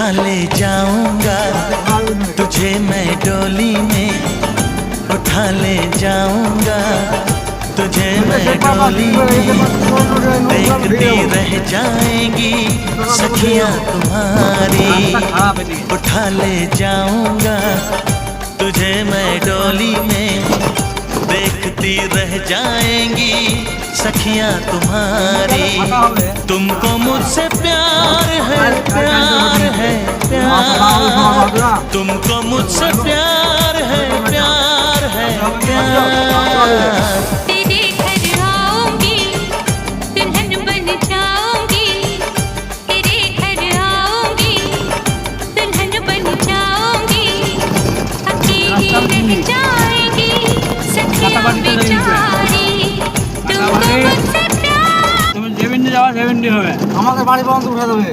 उठा ले जाऊंगा तुझे मैं डोली में, उठा ले जाऊंगा तुझे मैं डोली में। देखती रह जाएंगी सखियां तुम्हारी, उठा ले जाऊंगा तुझे मैं डोली में। देखती रह जाएंगी सखियां तुम्हारी। तुमको मुझसे प्यार है, प्यार है, प्यार। तुमको मुझसे प्यार है, प्यार है, प्यार। तेरे घर आऊंगी, दुल्हन बन जाऊंगी। तेरे घर आऊंगी, दुल्हन बन जाऊंगी। अकेली रह जाएंगी सखियां बेचारी। तुमको मुझसे प्यार। তুমি 70 যাওয়া 70 হবে, আমাদের বাড়ি পর্যন্ত উঠে দেবে।